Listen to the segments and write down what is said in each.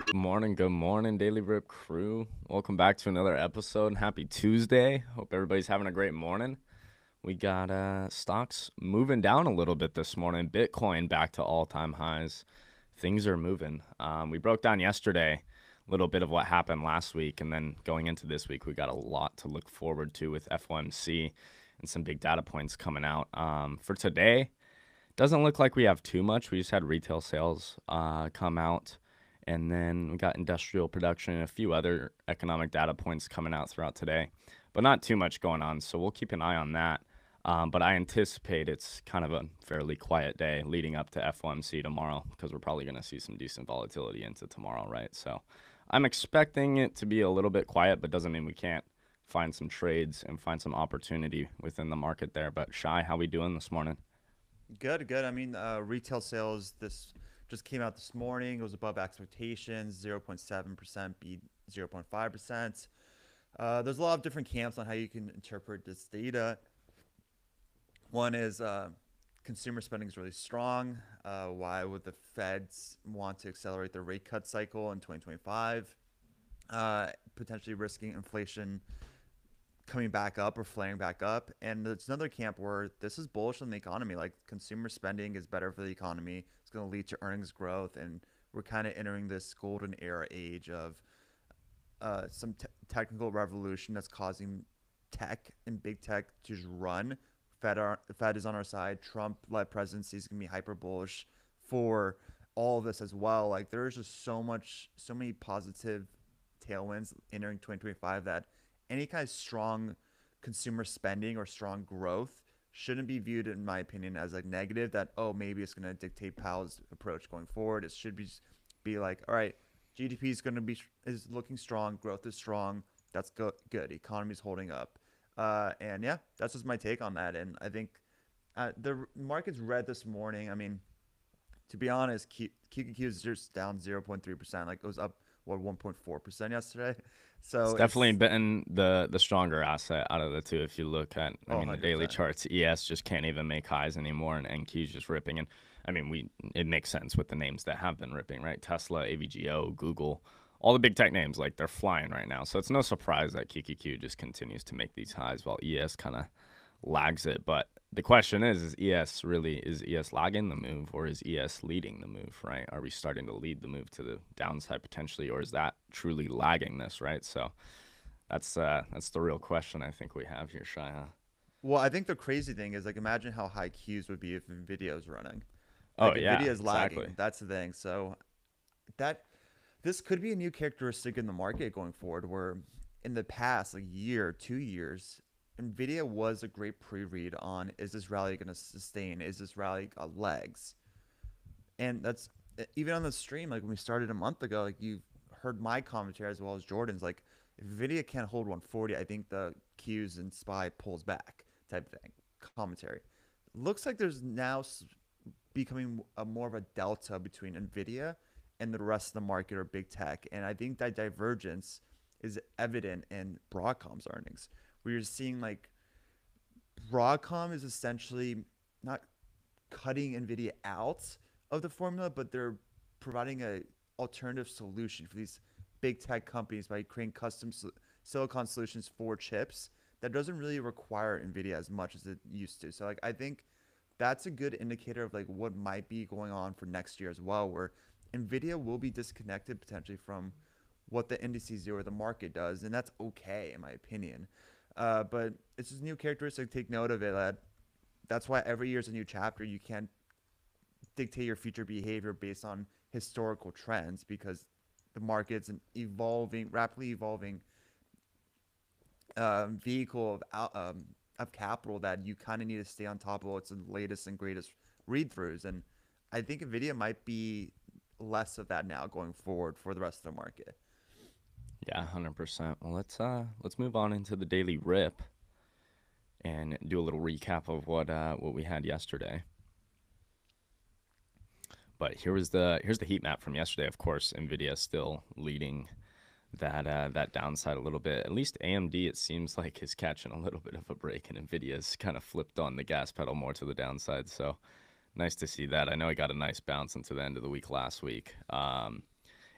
Good morning, Daily Rip crew. Welcome back to another episode. Happy Tuesday. Hope everybody's having a great morning. We got stocks moving down a little bit this morning. Bitcoin back to all-time highs. Things are moving. We broke down yesterday a little bit of what happened last week, and then going into this week, we got a lot to look forward to with FOMC and some big data points coming out. For today, doesn't look like we have too much. We just had retail sales come out, and then we got industrial production and a few other economic data points coming out throughout today, but not too much going on. So we'll keep an eye on that. But I anticipate it's kind of a fairly quiet day leading up to FOMC tomorrow because we're probably going to see some decent volatility into tomorrow, right? So I'm expecting it to be a little bit quiet, but doesn't mean we can't find some trades and find some opportunity within the market there. But Shy, how we doing this morning? Good, good. I mean, retail sales this just came out this morning. It was above expectations. 0.7% beat 0.5%. There's a lot of different camps on how you can interpret this data. One is consumer spending is really strong. Why would the Feds want to accelerate their rate cut cycle in 2025? Potentially risking inflation coming back up or flaring back up. And there's another camp where this is bullish on the economy. Like consumer spending is better for the economy. It's going to lead to earnings growth, and we're kind of entering this golden era age of some technical revolution that's causing tech and big tech to just run. Fed is on our side. Trump-led presidency is going to be hyper bullish for all of this as well. Like there's just so many positive tailwinds entering 2025 that any kind of strong consumer spending or strong growth shouldn't be viewed, in my opinion, as like negative. That maybe it's going to dictate Powell's approach going forward. It should be like, all right, GDP is going to be is looking strong, growth is strong. That's good. Economy's holding up, and yeah, that's just my take on that. And I think the market's red this morning. I mean, to be honest, QQQ is just down 0.3%. Like it was up what 1.4% yesterday. It's So definitely it's been the stronger asset out of the two. If you look at, I oh mean, the daily 100%. charts, ES just can't even make highs anymore, and NQ's just ripping. And I mean, it makes sense with the names that have been ripping, right? Tesla, AVGO, Google, all the big tech names, like they're flying right now. So it's no surprise that QQQ just continues to make these highs while ES kind of lags it. But the question is ES lagging the move or is ES leading the move, right? Are we starting to lead the move to the downside potentially, or is that truly lagging this, right? So that's the real question I think we have here, Shia. Well, I think the crazy thing is like imagine how high Qs would be if Nvidia is running. Oh Like yeah, Nvidia is exactly. lagging. That's the thing. So that this could be a new characteristic in the market going forward where in the past like year, 2 years, Nvidia was a great pre-read on is this rally going to sustain? Is this rally got legs? And that's even on the stream, like when we started a month ago, like you heard my commentary as well as Jordan's. Like if Nvidia can't hold 140, I think the Qs and SPY pulls back type thing. Commentary. Looks like there's now becoming a more of a delta between Nvidia and the rest of the market or big tech, and I think that divergence is evident in Broadcom's earnings. We're seeing like Broadcom is essentially not cutting Nvidia out of the formula, but they're providing a alternative solution for these big tech companies by creating custom silicon solutions for chips that doesn't really require Nvidia as much as it used to. So like I think that's a good indicator of like what might be going on for next year as well, where Nvidia will be disconnected potentially from what the indices do or the market does, and that's okay in my opinion. But it's just a new characteristic. Take note of it. That's why every year is a new chapter. You can't dictate your future behavior based on historical trends because the market's an evolving, rapidly evolving vehicle of capital that you kind of need to stay on top of what's the latest and greatest read throughs. And I think Nvidia might be less of that now going forward for the rest of the market. Yeah, 100%. Well, let's move on into the daily rip and do a little recap of what we had yesterday. But here's the heat map from yesterday. Of course, Nvidia still leading that downside a little bit. At least AMD, it seems like, is catching a little bit of a break, and Nvidia's kind of flipped on the gas pedal more to the downside. So nice to see that. I know it got a nice bounce into the end of the week last week.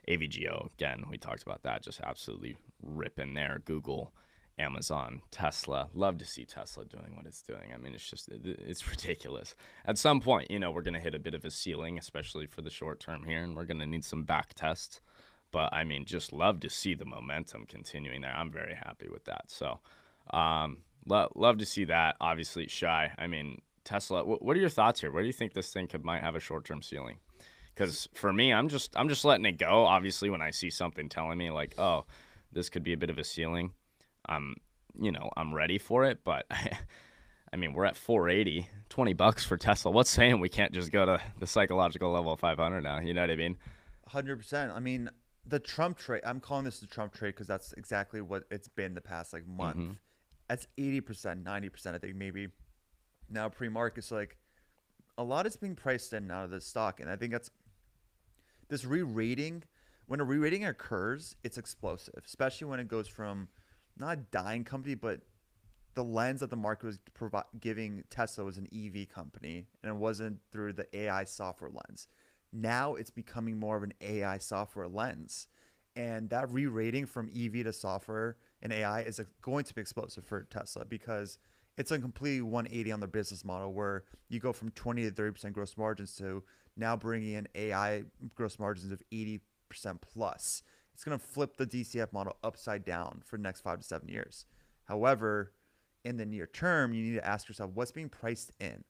AVGO, again, we talked about that, just absolutely ripping there. Google, Amazon, Tesla. Love to see Tesla doing what it's doing. I mean, it's ridiculous. At some point, we're going to hit a bit of a ceiling, especially for the short term here, and we're going to need some back tests. But I mean, just love to see the momentum continuing there. I'm very happy with that. So, love to see that. Obviously, Shy. I mean, Tesla. What are your thoughts here? Where do you think this thing might have a short term ceiling? Because for me, I'm just letting it go. Obviously, when I see something telling me like, oh, this could be a bit of a ceiling, I'm I'm ready for it. But I mean, we're at 480, $20 for Tesla. What's saying we can't just go to the psychological level of 500 now? You know what I mean? 100%. I mean, the Trump trade, I'm calling this the Trump trade because that's exactly what it's been the past like month. Mm-hmm. That's 80%, 90%, I think maybe now pre-market. So like a lot is being priced in out of the stock. And I think that's this re-rating. When a re-rating occurs, it's explosive, especially when it goes from not a dying company, but the lens that the market was giving Tesla was an EV company, and it wasn't through the AI software lens. Now it's becoming more of an AI software lens, and that re-rating from EV to software and AI is going to be explosive for Tesla because it's a completely 180 on their business model where you go from 20 to 30% gross margins to now bringing in AI gross margins of 80% plus. It's going to flip the DCF model upside down for the next 5 to 7 years. However, in the near term, you need to ask yourself what's being priced in.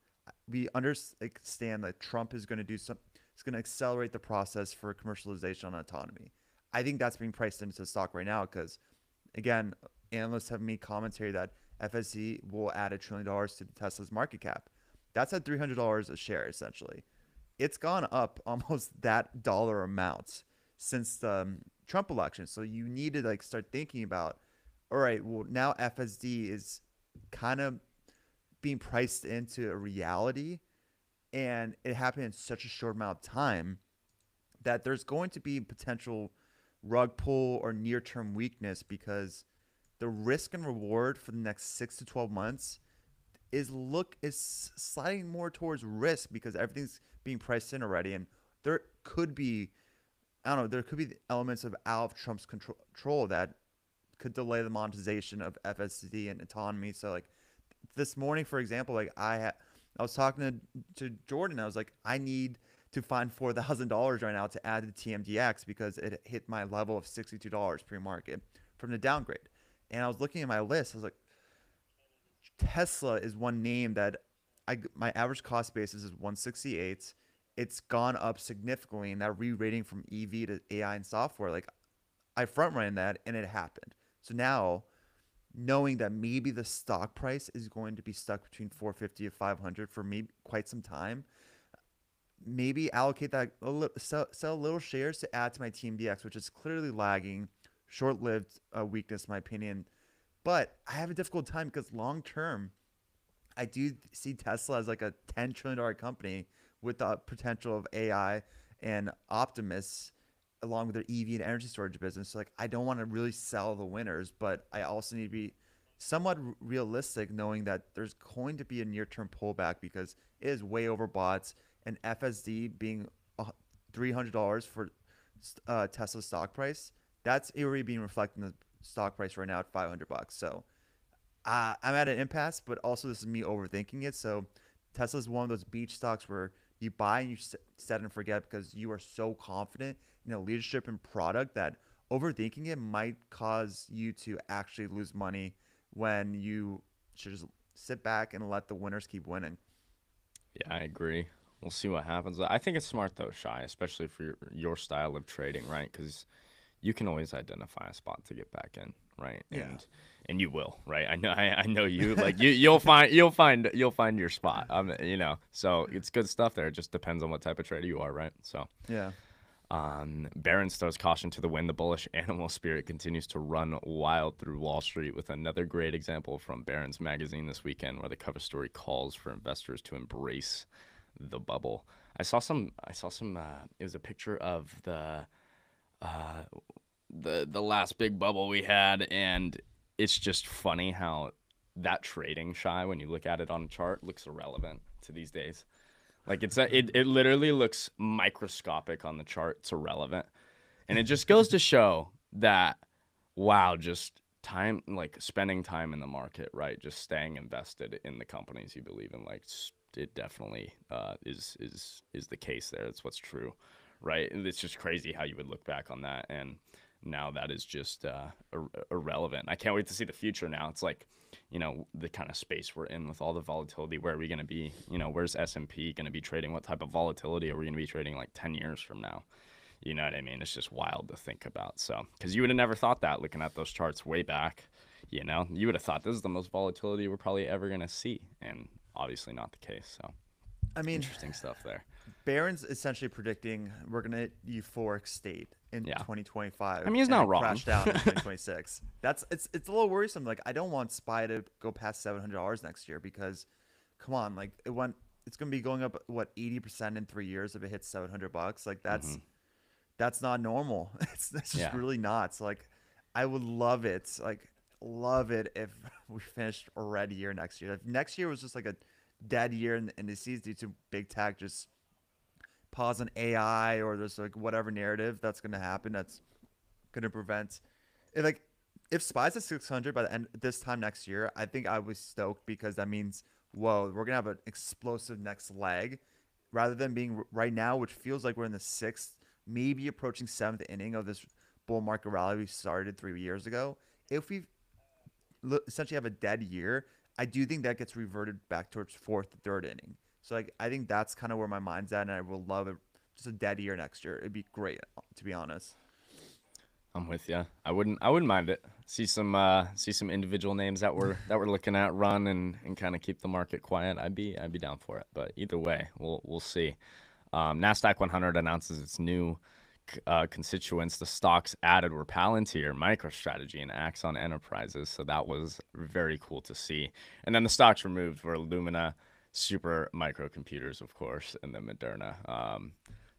We understand that Trump is going to do some. It's going to accelerate the process for commercialization on autonomy. I think that's being priced into the stock right now because, again, analysts have made commentary that FSC will add $1 trillion to Tesla's market cap. That's at $300 a share essentially. It's gone up almost that dollar amount since the Trump election. So you need to like start thinking about, all right, well now FSD is kind of being priced into a reality, and it happened in such a short amount of time that there's going to be potential rug pull or near term weakness because the risk and reward for the next 6 to 12 months is sliding more towards risk because everything's being priced in already, and there could be I don't know there could be elements of out of Trump's control that could delay the monetization of FSD and autonomy. So like this morning, for example, like I was talking to Jordan. I was like, I need to find $4,000 right now to add to TMDX because it hit my level of $62 pre-market from the downgrade. And I was looking at my list. I was like, Tesla is one name that my average cost basis is 168. It's gone up significantly, and that re-rating from EV to AI and software, like I front ran that, and it happened. So now, knowing that maybe the stock price is going to be stuck between 450 and 500 for maybe quite some time, maybe allocate that sell little shares to add to my TMDX, which is clearly lagging, short-lived weakness, in my opinion. But I have a difficult time because long term, I do see Tesla as like a $10 trillion company with the potential of AI and Optimus along with their EV and energy storage business. So like I don't want to really sell the winners, but I also need to be somewhat realistic knowing that there's going to be a near-term pullback because it is way overbought, and FSD being $300 for Tesla stock price, that's already being reflected in the stock price right now at $500. So I'm at an impasse, but also this is me overthinking it. So Tesla's one of those beach stocks where you buy and you set and forget because you are so confident in a leadership and product that overthinking it might cause you to actually lose money when you should just sit back and let the winners keep winning. Yeah, I agree. We'll see what happens. I think it's smart though, Shy, especially for your style of trading, right? Because you can always identify a spot to get back in, right? Yeah. And you will, right? I know you like you'll find your spot. So it's good stuff there. It just depends on what type of trader you are, right? So Yeah. Barron throws caution to the wind. The bullish animal spirit continues to run wild through Wall Street with another great example from Barron's magazine this weekend where the cover story calls for investors to embrace the bubble. I saw some it was a picture of uh the last big bubble we had, and it's just funny how that trading, Shy, when you look at it on a chart, looks irrelevant to these days. Like it literally looks microscopic on the chart. It's irrelevant. And it just goes to show that, wow, just time, like spending time in the market, right? Just staying invested in the companies you believe in, like it definitely is the case there. That's what's true, right? And it's just crazy how you would look back on that, and now that is just irrelevant. I can't wait to see the future now. It's like, the kind of space we're in with all the volatility. Where are we going to be? Where's S&P going to be trading? What type of volatility are we going to be trading like 10 years from now? You know what I mean? It's just wild to think about. So, because you would have never thought that looking at those charts way back, you would have thought this is the most volatility we're probably ever going to see. And obviously not the case. So, I mean, interesting stuff there. Barron's essentially predicting we're gonna hit euphoric state in Yeah. 2025. I mean, he's and not then wrong. crash down in 2026. It's a little worrisome. Like, I don't want SPY to go past $700 next year because, come on, like it's gonna be going up what 80% in 3 years if it hits $700. Like that's not normal. That's just Yeah. really not. So like, I would love it. Like, love it if we finished a red year next year. If next year was just like a dead year in the indices due to big tech just pause on AI or there's like whatever narrative that's going to happen that's going to prevent if like if SPY's at 600 by the end this time next year, I think I was stoked because that means whoa, we're going to have an explosive next leg rather than being right now, which feels like we're in the sixth, maybe approaching seventh inning of this bull market rally we started 3 years ago. If we essentially have a dead year, I do think that gets reverted back towards fourth, third inning. So like I think that's kind of where my mind's at, and I will love it. Just a dead year next year. It'd be great, to be honest. I'm with you. I wouldn't mind it. See some individual names that we're looking at run and kind of keep the market quiet. I'd be down for it. But either way, we'll see. Nasdaq 100 announces its new constituents. The stocks added were Palantir, MicroStrategy, and Axon Enterprises. So that was very cool to see. And then the stocks removed were Lumina, Super Microcomputers, of course, and then Moderna.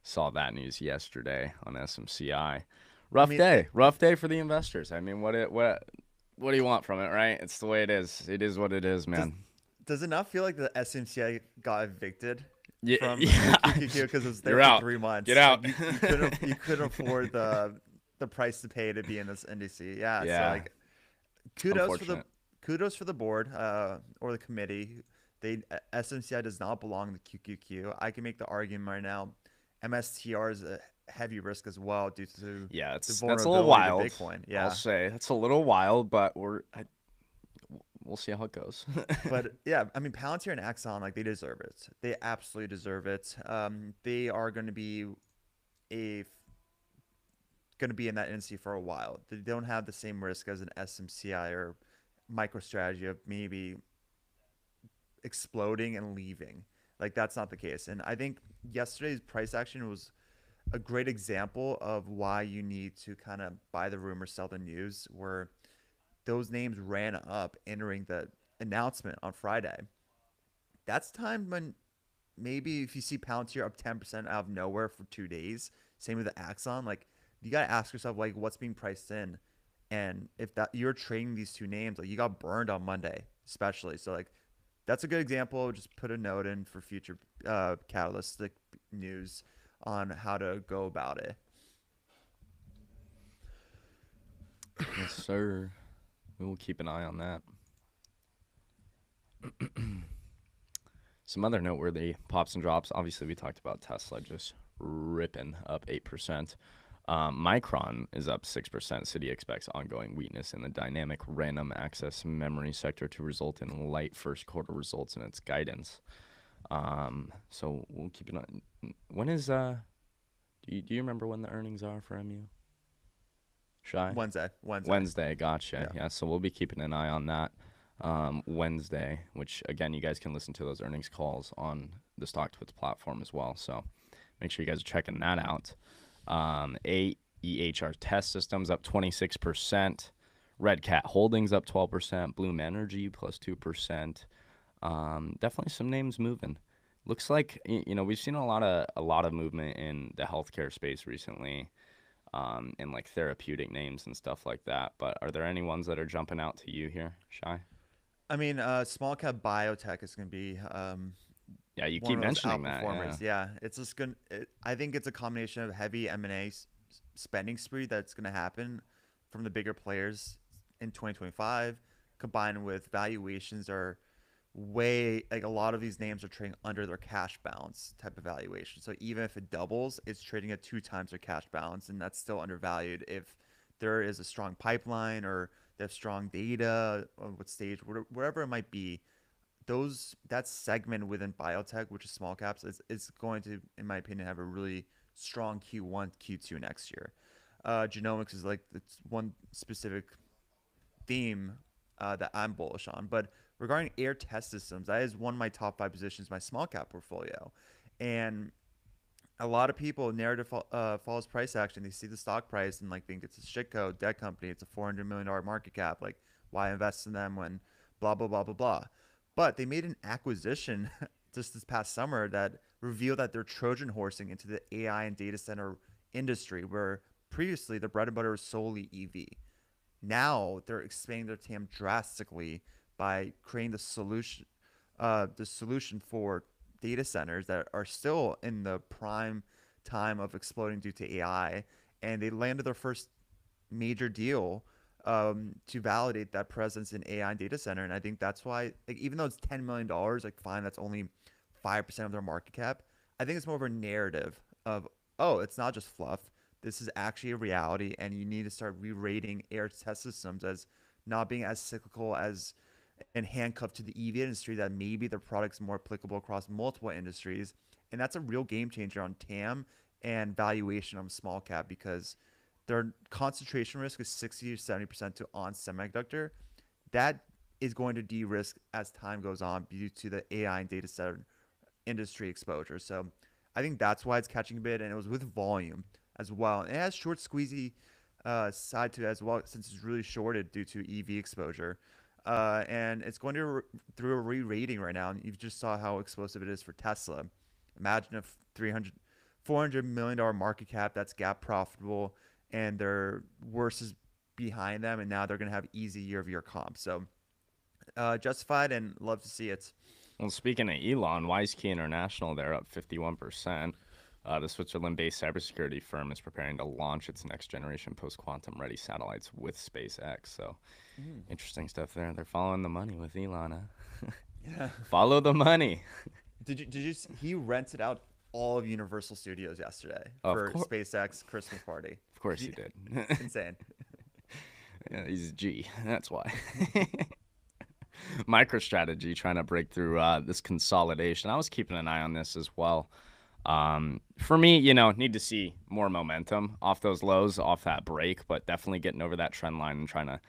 Saw that news yesterday on SMCI. I Rough mean, day, rough day for the investors. I mean, what do you want from it, right? It's the way it is. It is what it is, does man. does it not feel like the SMCI got evicted Yeah, from yeah. QQQ because it was there You're for out. 3 months? Get Like out. you couldn't afford the price to pay to be in this NDC. Yeah, so Yeah, like kudos for the unfortunate. kudos for the board or the committee. SMCI does not belong to QQQ. I can make the argument right now. MSTR is a heavy risk as well due to Yeah, the that's a little vulnerability wild. to Bitcoin. I'll Yeah, say that's a little wild, but we'll see how it goes. but yeah, I mean Palantir and Axon, like they deserve it. They absolutely deserve it. They are a going to be in that NC for a while. They don't have the same risk as an SMCI or MicroStrategy of maybe exploding and leaving. Like that's not the case. And I think yesterday's price action was a great example of why you need to kind of buy the rumor, sell the news, where those names ran up entering the announcement on Friday. That's time when maybe if you see Palantir up 10% out of nowhere for 2 days, same with the Axon, like you gotta ask yourself like what's being priced in, and if that you're trading these two names, like you got burned on Monday, especially. So like that's a good example. Just put a note in for future catalytic news on how to go about it. Yes, sir. We will keep an eye on that. Some other noteworthy pops and drops. Obviously, we talked about Tesla just ripping up 8%. Micron is up 6%. Citi expects ongoing weakness in the dynamic random access memory sector to result in light first quarter results in its guidance. So we'll keep an eye. When is do you remember when the earnings are for MU? Shy? Wednesday. Wednesday, gotcha. Yeah. Yeah, so we'll be keeping an eye on that Wednesday, which again, you guys can listen to those earnings calls on the StockTwits platform as well. So make sure you guys are checking that out. AEHR Test Systems up 26%. Red Cat Holdings up 12%. Bloom Energy plus 2%. Definitely some names moving. Looks like we've seen a lot of movement in the healthcare space recently. And like therapeutic names and stuff like that. But are there any ones that are jumping out to you here, Shy? I mean, small cap biotech is going to be Yeah, you one keep of those mentioning that. Yeah. outperformers. Yeah, it's just going. I think it's a combination of heavy M&A spending spree that's going to happen from the bigger players in 2025, combined with valuations are way like a lot of these names are trading under their cash balance type of valuation. So even if it doubles, it's trading at 2 times their cash balance, and that's still undervalued if there is a strong pipeline or they have strong data on what stage, wherever it might be. Those that segment within biotech, which is small caps, is going to, in my opinion, have a really strong Q1, Q2 next year. Genomics is like it's one specific theme that I'm bullish on. But regarding Air Test Systems, that is one of my top 5 positions, my small cap portfolio. And a lot of people narrative follows price action. They see the stock price and like think it's a shitco debt company. It's a $400 million market cap. Like why invest in them when blah blah blah blah blah. But they made an acquisition just this past summer that revealed that they're Trojan horsing into the AI and data center industry, where previously the bread and butter was solely EV. Now they're expanding their TAM drastically by creating the solution for data centers that are still in the prime time of exploding due to AI, and they landed their first major deal to validate that presence in AI and data center. And I think that's why, like, even though it's $10 million, like, fine, that's only 5% of their market cap. I think it's more of a narrative of, oh, it's not just fluff. This is actually a reality, and you need to start re-rating Air Test Systems as not being as cyclical as and handcuffed to the EV industry, that maybe their product's more applicable across multiple industries. And that's a real game changer on TAM and valuation on small cap, because their concentration risk is 60 to 70% to on semiconductor. That is going to de-risk as time goes on due to the AI and data center industry exposure. So I think that's why it's catching a bit, and it was with volume as well. And it has short squeezy side to it as well, since it's really shorted due to EV exposure. And it's going to through a re-rating right now. And you just saw how explosive it is for Tesla. Imagine if 300, $400 million market cap that's gap profitable, and their worst is behind them, and now they're going to have easy year-over-year comp. So justified, and love to see it. Well, speaking of Elon, WiseKey International, they're up 51%. The Switzerland-based cybersecurity firm is preparing to launch its next-generation post-quantum ready satellites with SpaceX. So, interesting stuff there. They're following the money with Elon. Huh? Yeah. Follow the money. He rented out all of Universal Studios yesterday Of for course, SpaceX Christmas party. of course, he did. Insane. Yeah, he's a G. That's why. MicroStrategy trying to break through this consolidation. I was keeping an eye on this as well. For me, need to see more momentum off those lows, off that break, but definitely getting over that trend line and trying to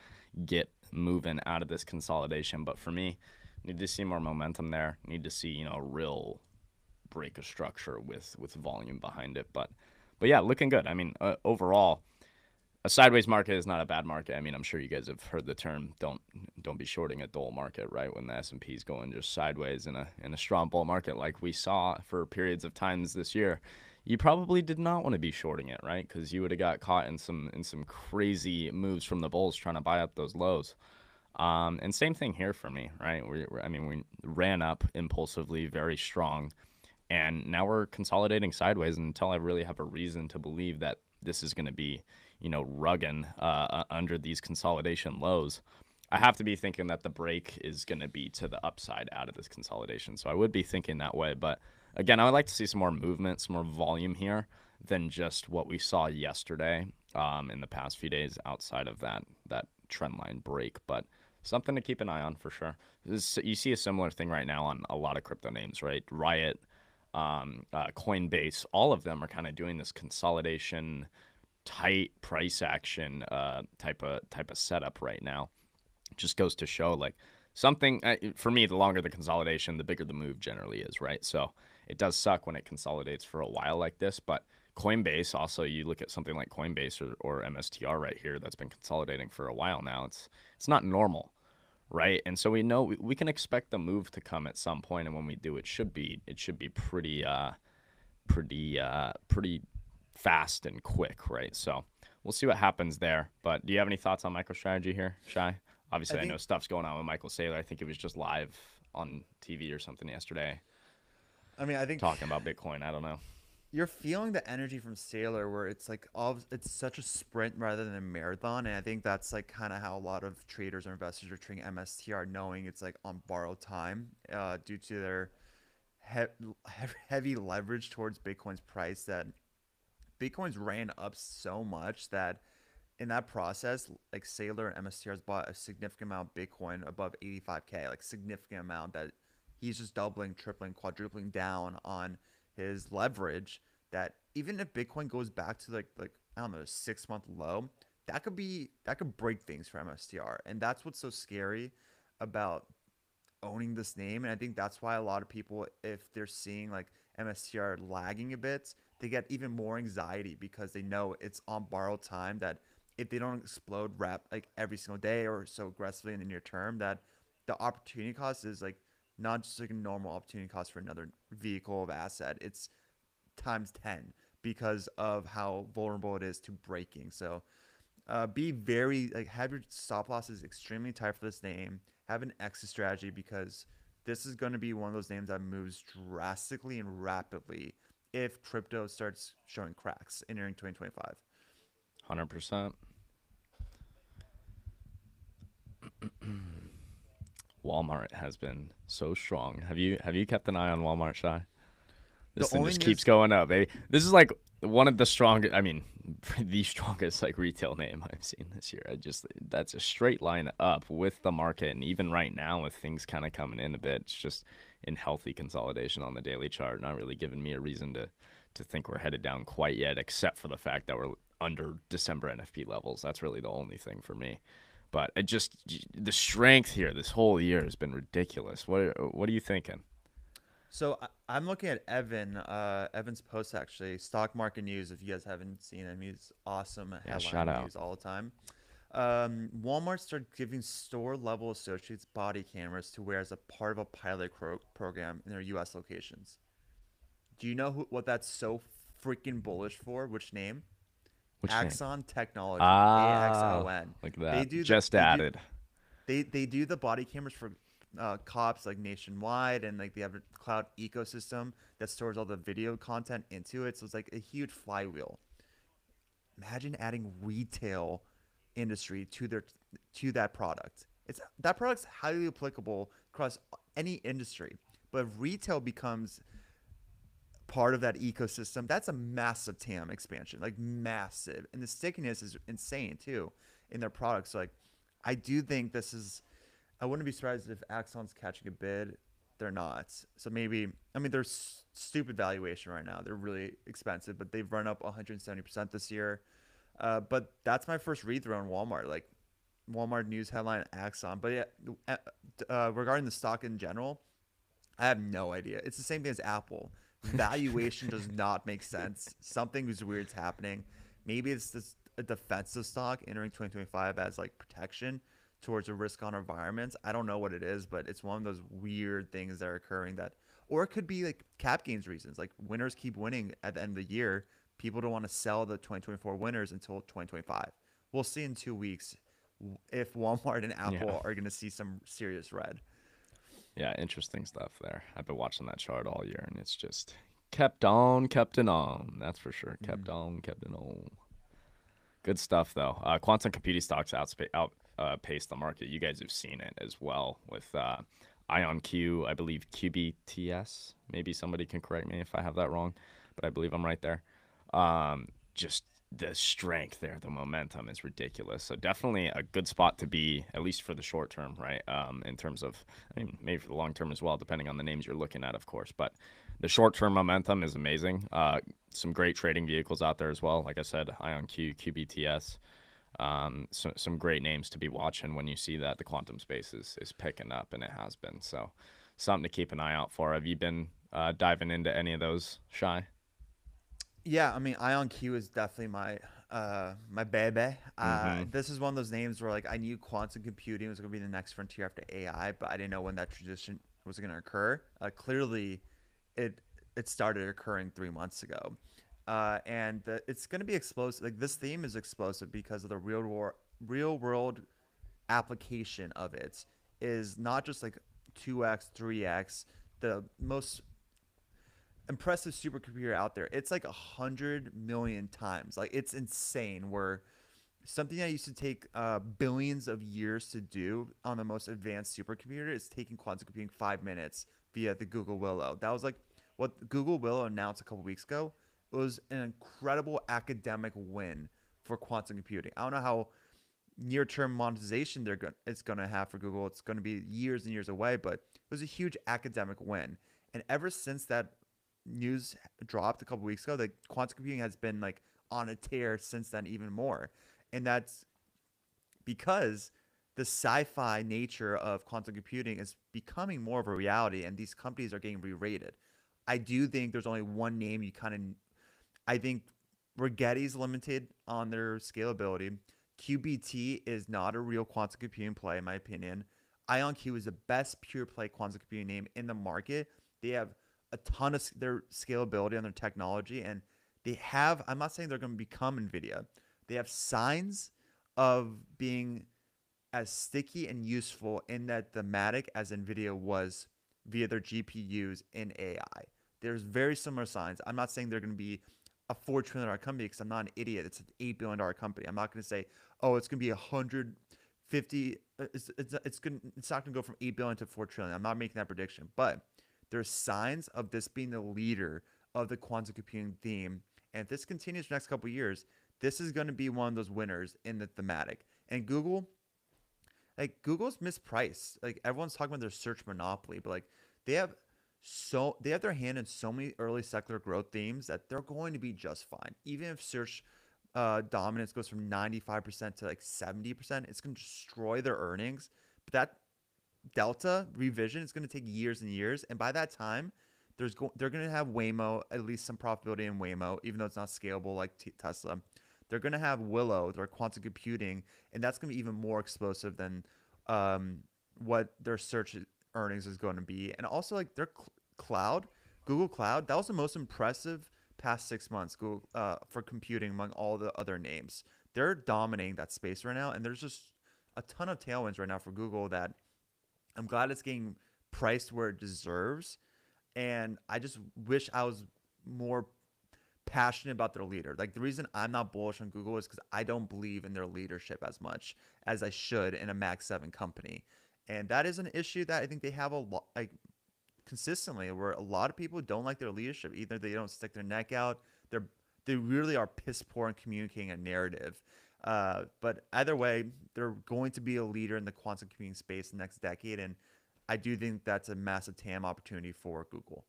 get moving out of this consolidation. But for me, need to see more momentum there. Need to see, a real break of structure with volume behind it. But yeah, looking good. I mean, overall, a sideways market is not a bad market. I mean, I'm sure you guys have heard the term. Don't be shorting a dull market, right? When the S&P is going just sideways in a strong bull market like we saw for periods of times this year, you probably did not want to be shorting it, right? Because you would have got caught in some crazy moves from the bulls trying to buy up those lows. And same thing here for me, right? We ran up impulsively, very strong, and now we're consolidating sideways until I really have a reason to believe that this is going to be rugging under these consolidation lows. I have to be thinking that the break is going to be to the upside out of this consolidation. So I would be thinking that way. But again, I would like to see some more movement, some more volume here than just what we saw yesterday in the past few days outside of that trend line break. But something to keep an eye on for sure. You see a similar thing right now on a lot of crypto names, right? Riot, Coinbase, all of them are kind of doing this consolidation tight price action type of setup right now. It just goes to show like something for me, the longer the consolidation, the bigger the move generally is, right? So it does suck when it consolidates for a while like this, but Coinbase also, you look at something like Coinbase or MSTR right here that's been consolidating for a while now. It's not normal, right? And so we know we can expect the move to come at some point, and when we do, it should be pretty fast and quick, right? So we'll see what happens there. But do you have any thoughts on MicroStrategy here, Shai? Obviously, I know stuff's going on with Michael Saylor. I think he was just live on TV or something yesterday. I mean, I think talking about Bitcoin. I don't know. you're feeling the energy from Sailor where it's like all it's such a sprint rather than a marathon, and I think that's like kind of how a lot of traders or investors are treating MSTR, knowing it's like on borrowed time, due to their heavy leverage towards Bitcoin's price. That Bitcoin's ran up so much that in that process, like Sailor and MSTR has bought a significant amount of Bitcoin above 85K, like significant amount that he's just doubling, tripling, quadrupling down on his leverage. That even if Bitcoin goes back to like I don't know, a 6 month low, that could break things for MSTR, and that's what's so scary about owning this name. And I think that's why a lot of people, if they're seeing like MSTR lagging a bit, they get even more anxiety because they know it's on borrowed time. That if they don't explode rap like every single day or so aggressively in the near term, that the opportunity cost is like not just like a normal opportunity cost for another vehicle of asset. It's times 10 because of how vulnerable it is to breaking. So be very like have your stop losses extremely tight for this name. Have an exit strategy because this is going to be one of those names that moves drastically and rapidly if crypto starts showing cracks entering 2025. 100%. Walmart has been so strong. Have you kept an eye on Walmart, Shy? The This thing only just keeps news, going up, baby. This is like one of the strongest. I mean, the strongest like retail name I've seen this year. I just that's a straight line up with the market, and even right now with things kind of coming in a bit, it's just in healthy consolidation on the daily chart. Not really giving me a reason to think we're headed down quite yet, except for the fact that we're under December NFP levels. That's really the only thing for me. But it just the strength here this whole year has been ridiculous. What are you thinking? so I'm looking at Evan's post actually, stock market news. If you guys haven't seen him, he's awesome at Yeah, shout headlining out. news all the time. Walmart started giving store level associates body cameras to wear as a part of a pilot program in their U.S. locations. Do you know what that's so freaking bullish for? Which name? Which name? Axon Technology, Ah, AXON. like They that. do the Just added. they do the body cameras for cops like nationwide, and like they have a cloud ecosystem that stores all the video content into it. So it's like a huge flywheel. Imagine adding retail industry to that product. It's that product's highly applicable across any industry, but if retail becomes part of that ecosystem, that's a massive TAM expansion, like massive. And the stickiness is insane too in their products. So like, I do think this is. I wouldn't be surprised if Axon's catching a bid. They're not. So maybe I mean they're stupid valuation right now. They're really expensive, but they've run up 170% this year. But that's my first read through on Walmart. Like Walmart news headline Axon. But yeah, regarding the stock in general, I have no idea. It's the same thing as Apple. Valuation does not make sense. Something is weird's happening. Maybe it's this a defensive stock entering 2025 as like protection towards a risk on environments. I don't know what it is, but it's one of those weird things that are occurring that, or it could be like cap gains reasons. Like winners keep winning at the end of the year. People don't want to sell the 2024 winners until 2025. We'll see in 2 weeks if Walmart and Yeah. Apple are going to see some serious red. Yeah, interesting stuff there. I've been watching that chart all year, and it's just kept on, kept it on. That's for sure. Kept Mhm. on, kept it on. Good stuff, though. Quantum computing stocks outpaced the market. You guys have seen it as well with IonQ, I believe QBTS. Maybe somebody can correct me if I have that wrong, but I believe I'm right there. Just the strength there, the momentum is ridiculous. So definitely a good spot to be, at least for the short term, right? In terms of, I mean, maybe for the long term as well, depending on the names you're looking at, of course. But the short term momentum is amazing. Some great trading vehicles out there as well. Like I said, IonQ, QBTS. Some great names to be watching when you see that the quantum space is picking up, and it has been. So something to keep an eye out for. Have you been diving into any of those, Shy? Yeah, I mean, Ion Q is definitely my baby. Mm-hmm. This is one of those names where like I knew quantum computing was going to be the next frontier after AI, but I didn't know when that transition was going to occur. Clearly, it it started occurring 3 months ago, and it's going to be explosive. Like this theme is explosive because of the real world application of it is not just like 2x, 3x. The most impressive supercomputer out there. It's like 100 million times. Like it's insane. Where something that used to take billions of years to do on the most advanced supercomputer is taking quantum computing 5 minutes via the Google Willow. That was like what Google Willow announced a couple weeks ago. It was an incredible academic win for quantum computing. I don't know how near-term monetization it's going to have for Google. It's going to be years and years away, but it was a huge academic win. And ever since that news dropped a couple weeks ago, the quantum computing has been like on a tear since then, even more. And that's because the sci-fi nature of quantum computing is becoming more of a reality, and these companies are getting re-rated. I do think there's only one name you kind of. I think Rigetti's limited on their scalability. QBT is not a real quantum computing play, in my opinion. IonQ is the best pure play quantum computing name in the market. They have a ton of their scalability on their technology, and they have. I'm not saying they're going to become NVIDIA. They have signs of being as sticky and useful in that thematic as NVIDIA was via their GPUs in AI. There's very similar signs. I'm not saying they're going to be a $4 trillion company because I'm not an idiot. It's an $8 billion company. I'm not going to say, oh, it's going to be 150. It's not going to go from 8 billion to 4 trillion. I'm not making that prediction, but there's signs of this being the leader of the quantum computing theme. And if this continues for the next couple of years, this is going to be one of those winners in the thematic. And Google, like Google's mispriced. Like everyone's talking about their search monopoly, but like they have they have their hand in so many early secular growth themes that they're going to be just fine. Even if search dominance goes from 95% to like 70%, it's going to destroy their earnings. But that delta revision is going to take years and years, and by that time, they're going to have Waymo, at least some profitability in Waymo, even though it's not scalable like Tesla. They're going to have Willow, their quantum computing, and that's going to be even more explosive than what their search earnings is going to be. And also, like their cloud, Google Cloud, that was the most impressive past 6 months Google for computing among all the other names. They're dominating that space right now, and there's just a ton of tailwinds right now for Google that I'm glad it's getting priced where it deserves. And I just wish I was more passionate about their leader. Like the reason I'm not bullish on Google is because I don't believe in their leadership as much as I should in a Mag 7 company. And that is an issue that I think they have a lot, like consistently, where a lot of people don't like their leadership. Either they don't stick their neck out, they really are piss poor in communicating a narrative. But either way, they're going to be a leader in the quantum computing space the next decade, and I do think that's a massive TAM opportunity for Google.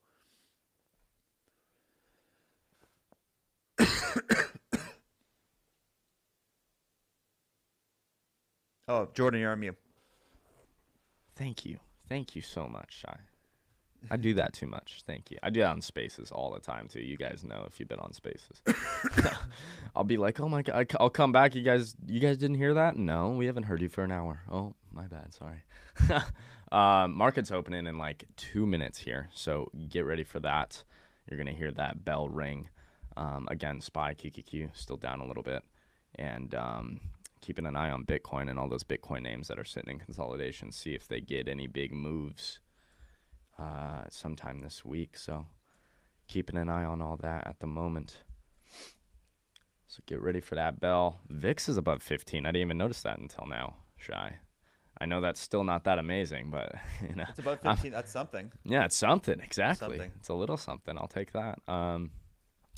Oh, Jordan, you're on mute. Thank you. Thank you so much, Shy. I do that too much. Thank you. I do that on Spaces all the time too. You guys know if you've been on Spaces. I'll be like, "Oh my God, I'll come back. You guys didn't hear that? No, we haven't heard you for an hour. Oh, my bad. Sorry." Market's opening in like 2 minutes here, so get ready for that. You're gonna hear that bell ring. Again, SPY QQQ still down a little bit, and keeping an eye on Bitcoin and all those Bitcoin names that are sitting in consolidation. See if they get any big moves sometime this week. So keeping an eye on all that at the moment. So get ready for that bell. VIX is above 15. I didn't even notice that until now, Shy. I know that's still not that amazing, but It's about I'm, 15. That's something. yeah, it's something. Exactly. Something. It's a little something. I'll take that.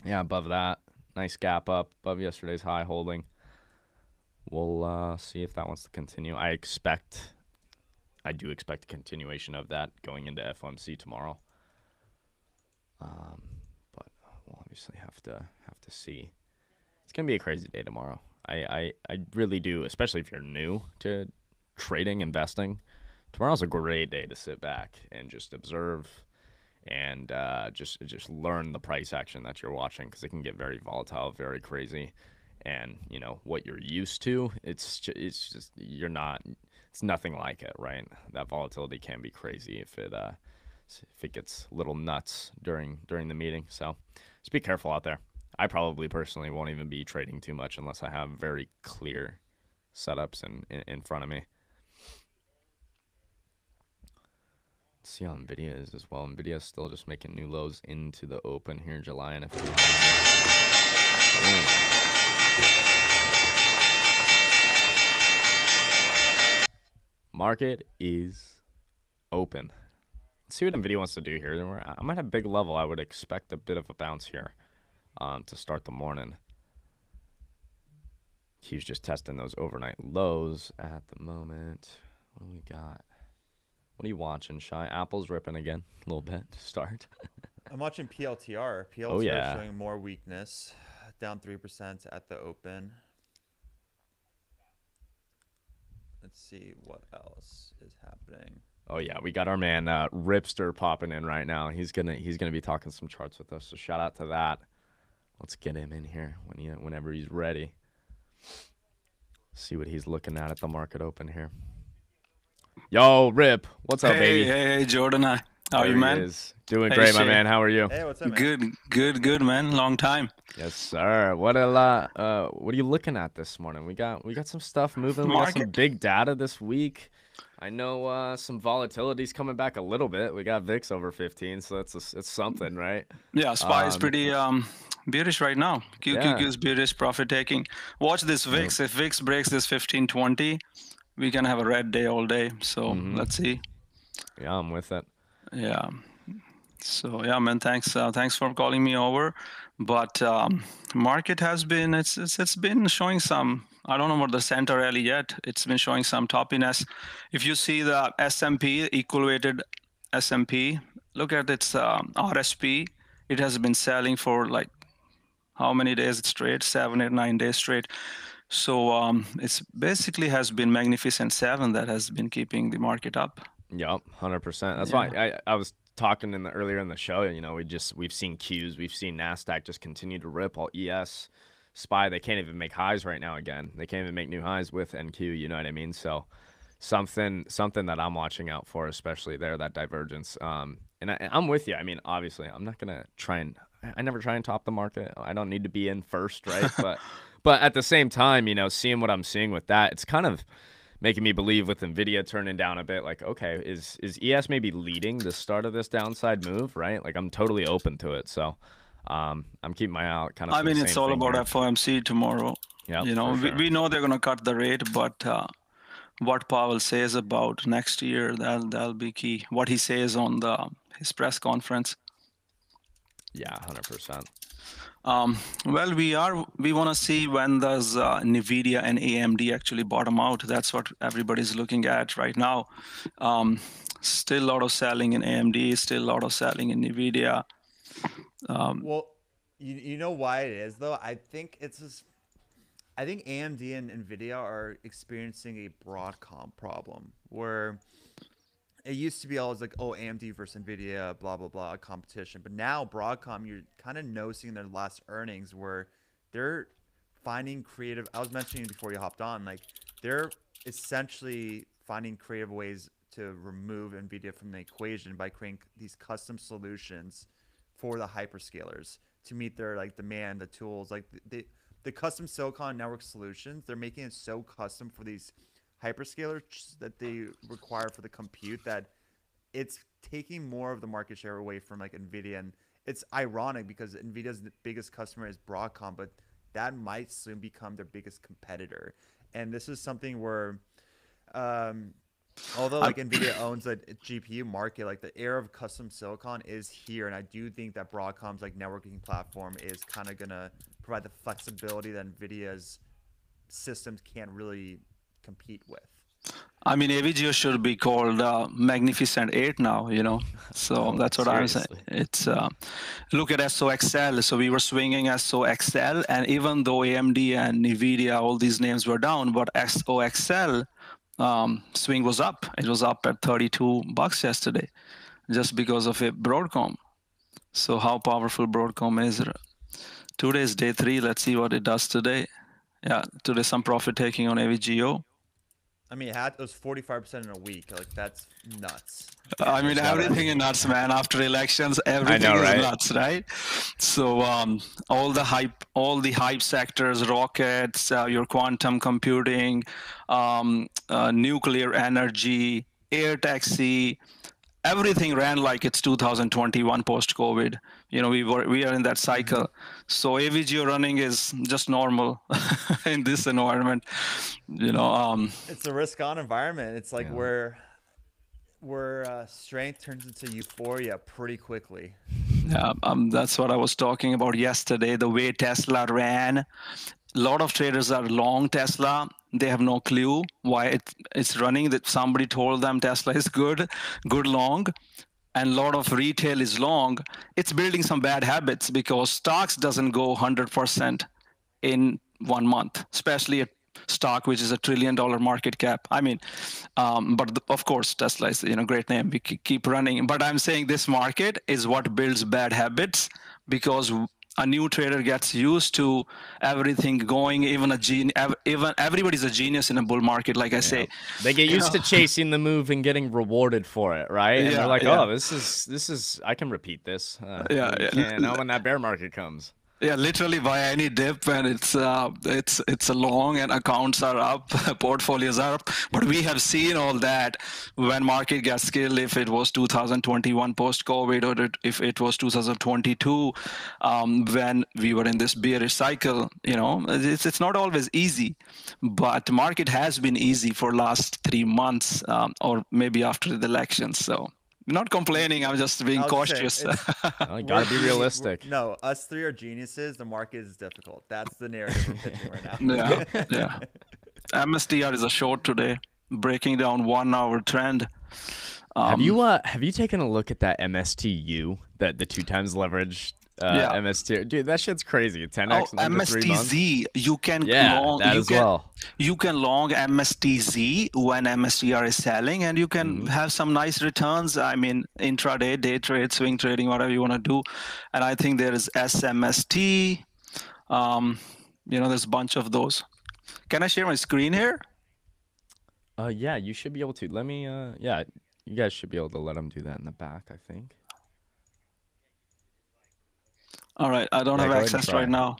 Yeah, above that, nice gap up above yesterday's high holding. We'll see if that wants to continue. I do expect a continuation of that going into FOMC tomorrow. But we'll obviously have to see. It's gonna be a crazy day tomorrow. I really do, especially if you're new to trading, investing. Tomorrow's a great day to sit back and just observe and just learn the price action that you're watching, because it can get very volatile, very crazy. And what you're used to, it's just you're not. It's nothing like it, right? That volatility can be crazy if it gets a little nuts during the meeting. So just be careful out there. I probably personally won't even be trading too much unless I have very clear setups in front of me. Let's see how Nvidia is as well. Nvidia is still just making new lows into the open here in July, and if market is open. Let's see what Nvidia wants to do here. I'm at a big level. I would expect a bit of a bounce here to start the morning. He's just testing those overnight lows at the moment. What do we got? What are you watching, Shy? Apple's ripping again a little bit to start. I'm watching PLTR. PLTR Oh, yeah. is showing more weakness, down 3% at the open. Let's see what else is happening. Oh yeah, we got our man Ripster popping in right now. He's gonna be talking some charts with us. So shout out to that. Let's get him in here whenever he's ready. See what he's looking at the market open here. Yo, Rip, what's up, baby? Hey, Jordan. How are you, man? Doing great, my man. How are you? Hey, what's up, man? Good, man. Long time. Yes, sir. What are you looking at this morning? We got some stuff moving. We got some big data this week. I know some volatility's coming back a little bit. We got VIX over 15, so it's something, right? Yeah, SPY is pretty bearish right now. QQQ is bearish, profit taking. Watch this VIX. If VIX breaks this 1520, we can have a red day all day. So let's see. Yeah, I'm with it. Yeah. So yeah, man. Thanks for calling me over. But market has been it's been showing some. I don't know about the center rally yet. It's been showing some toppiness. If you see the S&P, equal weighted S&P, look at its RSP. It has been selling for like how many days straight? 7 or 9 days straight. So it's basically has been Magnificent Seven that has been keeping the market up. Yep, 100%. That's why I was talking earlier in the show. You know, we've seen Qs, we've seen Nasdaq just continue to rip. All ES, SPY, they can't even make highs right now. Again, they can't even make new highs with NQ. You know what I mean? So something that I'm watching out for, especially there, that divergence. And I'm with you. I mean, obviously, I'm not gonna try and I never try and top the market. I don't need to be in first, right? But at the same time, you know, seeing what I'm seeing with that, it's kind of making me believe with Nvidia turning down a bit, like, okay, is ES maybe leading the start of this downside move, right? Like, I'm totally open to it. So I'm keeping my eye out kind of. I mean, it's all about FOMC tomorrow. Yeah, you know, we know they're going to cut the rate, but what Powell says about next year, that'll be key. What he says on his press conference. Yeah, 100%. Well, we want to see when does NVIDIA and AMD actually bottom out. That's what everybody's looking at right now. Still a lot of selling in AMD, still a lot of selling in NVIDIA. Well, you know why it is though? I think I think AMD and NVIDIA are experiencing a Broadcom problem where it used to be always like, oh, AMD versus NVIDIA, blah, blah, blah, competition. But now Broadcom, you're kind of noticing their last earnings where they're finding creative. I was mentioning before you hopped on, like they're essentially finding creative ways to remove NVIDIA from the equation by creating these custom solutions for the hyperscalers to meet their like demand, the tools, like the custom silicon network solutions. They're making it so custom for these hyperscalers that they require for the compute that it's taking more of the market share away from like NVIDIA. And it's ironic because NVIDIA's biggest customer is Broadcom, but that might soon become their biggest competitor. And this is something where although like NVIDIA owns a GPU market, like the era of custom silicon is here. And I do think that Broadcom's like networking platform is kind of gonna provide the flexibility that NVIDIA's systems can't really compete with. I mean, AVGO should be called Magnificent 8 now, you know. So that's what I'm saying. It's look at SOXL. So we were swinging SOXL, and even though AMD and NVIDIA, all these names were down, but SOXL swing was up. It was up at $32 yesterday, just because of a Broadcom. So how powerful Broadcom is. Today's day 3. Let's see what it does today. Yeah, today some profit taking on AVGO. I mean, it was 45% in a week. Like, that's nuts. I mean, everything is nuts, man. After elections, everything is nuts, right? So all the hype sectors, rockets, your quantum computing, nuclear energy, air taxi, everything ran like it's 2021 post-COVID. We are in that cycle. So AVGO running is just normal in this environment. It's a risk-on environment. It's like Yeah. where strength turns into euphoria pretty quickly. Yeah, that's what I was talking about yesterday. The way Tesla ran, a lot of traders are long Tesla. They have no clue why it's running. That somebody told them Tesla is good long, and a lot of retail is long. It's building some bad habits because stocks doesn't go 100% in 1 month, especially a stock which is $1 trillion market cap. I mean, but of course Tesla is great name. We keep running, but I'm saying this market is what builds bad habits, because a new trader gets used to everything going. Even everybody's a genius in a bull market, like I say. They get used to chasing the move and getting rewarded for it, right? And they're like, "Oh, this is I can repeat this." You can't now when that bear market comes. Yeah, literally buy any dip, and it's a long, and accounts are up, portfolios are up. But we have seen all that when market gets killed. If it was 2021 post-COVID, or if it was 2022, when we were in this bearish cycle, it's not always easy. But market has been easy for last 3 months, or maybe after the elections. So. Not complaining. I'm just being cautious. You gotta be realistic. No, us three are geniuses. The market is difficult. That's the narrative we're pitching right now. Yeah. MSTR is a short today, breaking down 1 hour trend. Have you taken a look at that MSTU, that the 2 times leverage MSTR? Dude, that shit's crazy. 10x in under 3 months. MSTZ, you can you can long MSTZ when MSTR is selling, and you can have some nice returns. I mean, intraday, day trade, swing trading, whatever you want to do. And I think there is SMST. There's a bunch of those. Can I share my screen here? Yeah, you should be able to. Let me you guys should be able to let them do that in the back, I think. All right, I don't have access right now.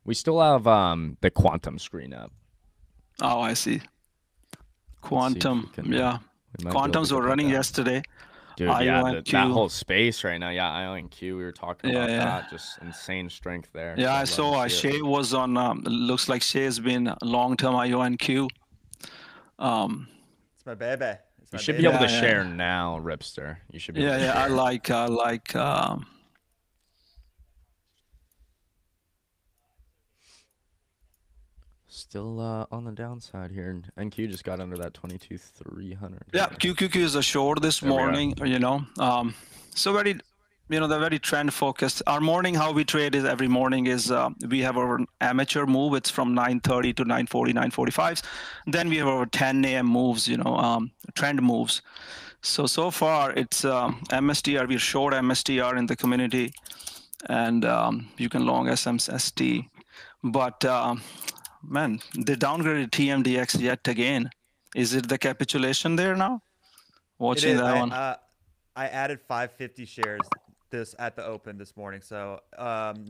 We still have the quantum screen up. Oh, I see. Quantum, yeah. Quantums were running yesterday. Dude, that whole space right now. Yeah, IONQ, we were talking about that. Just insane strength there. Yeah, I saw Shay was on, looks like Shay has been long-term IONQ. It's my baby. You should be able to share now, Ripster. You should be able to share. I like Still on the downside here. NQ just got under that 22,300. Yeah, QQQ is a short this morning, So very, they're very trend focused. Our morning, how we trade is every morning is we have our amateur move. It's from 9:30 to 9:40, 9:45. Then we have our 10 a.m. moves, trend moves. So far it's MSTR. We're short MSTR in the community, and you can long SMST. But man, they downgraded TMDX yet again. Is it the capitulation there now? Watching that one. I added 550 shares at the open this morning. So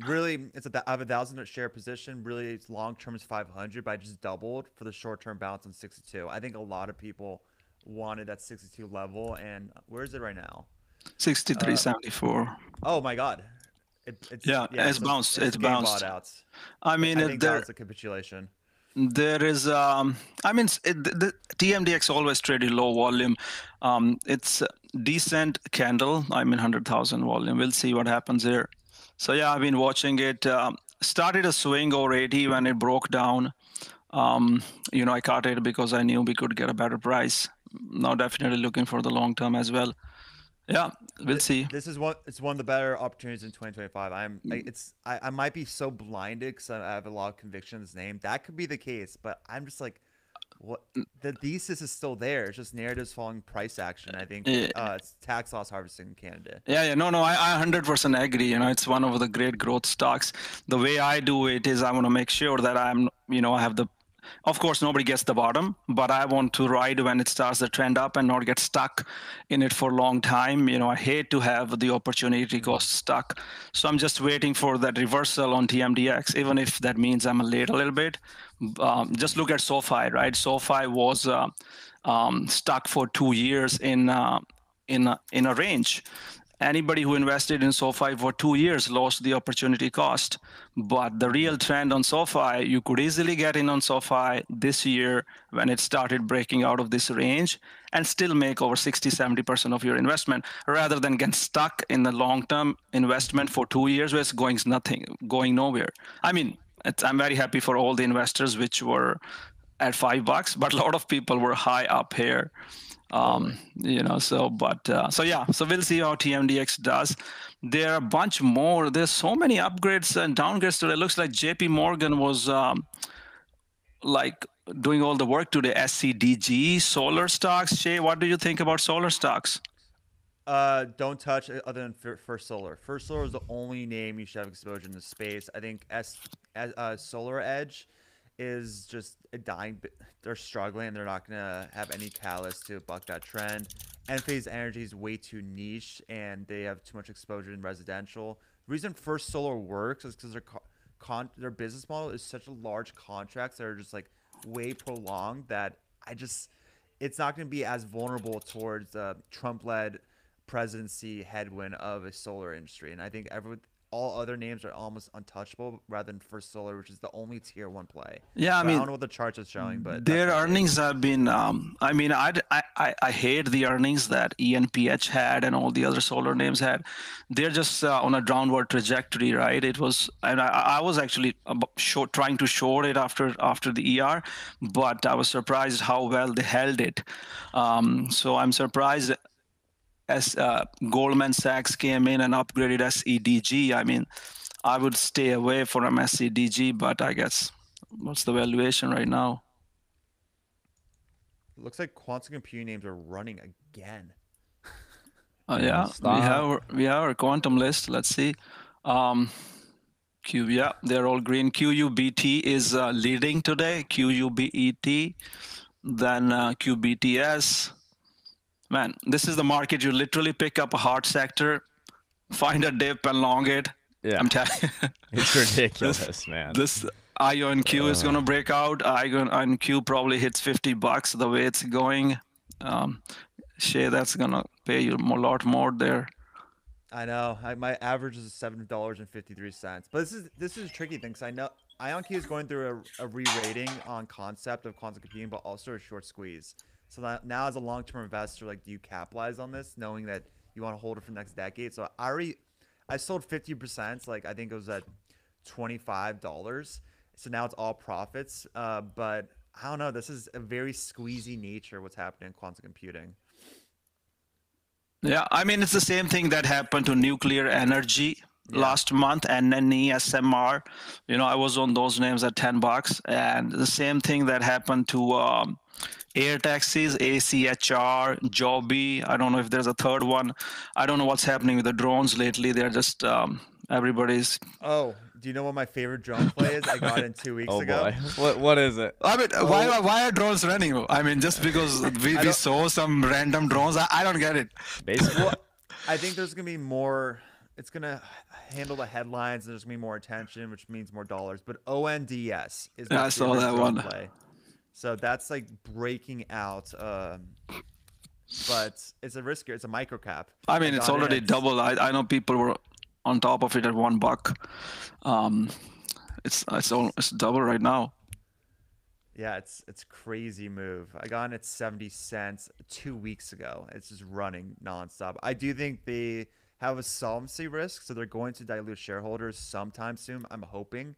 really, I have a 1,000 share position. Really, it's long term is 500, but I just doubled for the short term bounce on 62. I think a lot of people wanted that 62 level, and where is it right now? 63.74. Oh my God. It's bounced. It's bounced. I think that was a capitulation. There is, the TMDX always traded low volume. It's a decent candle. 100,000 volume. We'll see what happens here. So yeah, I've been watching it. Started a swing over 80 when it broke down. I caught it because I knew we could get a better price. Now definitely looking for the long term as well. Yeah, we'll see. It's one of the better opportunities in 2025. I might be so blinded because I have a lot of conviction in this name. That could be the case, but I'm just like, what? The thesis is still there. It's just narratives following price action. I think it's tax loss harvesting candidate. No, I 100% agree. It's one of the great growth stocks. The way I do it is I want to make sure that I have the Of course, nobody gets the bottom, but I want to ride when it starts the trend up and not get stuck in it for a long time. I hate to have the opportunity cost stuck. So I'm just waiting for that reversal on TMDX, even if that means I'm late a little bit. Just look at SoFi, right? SoFi was stuck for 2 years in a range. Anybody who invested in SoFi for 2 years lost the opportunity cost. But the real trend on SoFi, you could easily get in on SoFi this year when it started breaking out of this range and still make over 60, 70% of your investment rather than get stuck in the long-term investment for 2 years where it's going nowhere. I mean, I'm very happy for all the investors which were at $5, but a lot of people were high up here. So we'll see how TMDX does. There are a bunch more. There's so many upgrades and downgrades today. It looks like JP Morgan was doing all the work today. SCDG, solar stocks. Shay, what do you think about solar stocks? Don't touch it other than First Solar. First Solar is the only name you should have exposure in the space. I think Solar Edge is just a dying. They're struggling. They're not gonna have any catalyst to buck that trend. Enphase Energy is way too niche, and they have too much exposure in residential. The reason First Solar works is because their business model is such a large contracts that are just like way prolonged that it's not going to be as vulnerable towards the Trump-led presidency headwind of a solar industry. And I think all other names are almost untouchable rather than First Solar, which is the only tier 1 play. Yeah, so I don't know what the charts are showing, but their earnings have been. I hate the earnings that ENPH had and all the other solar names had. They're just on a downward trajectory, right? It was, and I was actually trying to short it after the ER, but I was surprised how well they held it. So I'm surprised. As Goldman Sachs came in and upgraded SEDG, I mean, I would stay away from SEDG, but I guess what's the valuation right now? It looks like quantum computing names are running again. Yeah, we have our quantum list. Let's see. They're all green. QUBT is leading today. QUBET, then QBTS. Man, this is the market. You literally pick up a hot sector, find a dip and long it. Yeah, I'm telling you. It's ridiculous, man. This IONQ is going to break out. IONQ probably hits $50 the way it's going. Shay, that's going to pay you a lot more there. I know. My average is $7.53. But this is a tricky thing because I know IONQ is going through a re-rating on concept of quantum computing, but also a short squeeze. So now as a long-term investor, do you capitalize on this, knowing that you want to hold it for the next decade? So I sold 50%. I think it was at $25. So now it's all profits. But I don't know. This is a very squeezy nature what's happening in quantum computing. Yeah, I mean, it's the same thing that happened to nuclear energy last month, NNE, SMR. I was on those names at $10. And the same thing that happened to air taxis, ACHR, Joby. I don't know if there's a third one. I don't know what's happening with the drones lately. They're just everybody's. Oh, do you know what my favorite drone play is? I got it 2 weeks ago. Boy. What is it? I mean, why are drones running? I mean, just because we saw some random drones. I don't get it. Basically, I think there's gonna be more. It's gonna handle the headlines. And there's gonna be more attention, which means more dollars. But ONDS is I saw that one. Play. So that's breaking out, but it's a riskier. It's a micro cap. I mean, it's already double. I know people were on top of it at $1. It's double right now. Yeah, it's crazy move. I got it at 70 cents 2 weeks ago. It's just running nonstop. I do think they have a solvency risk, so they're going to dilute shareholders sometime soon. I'm hoping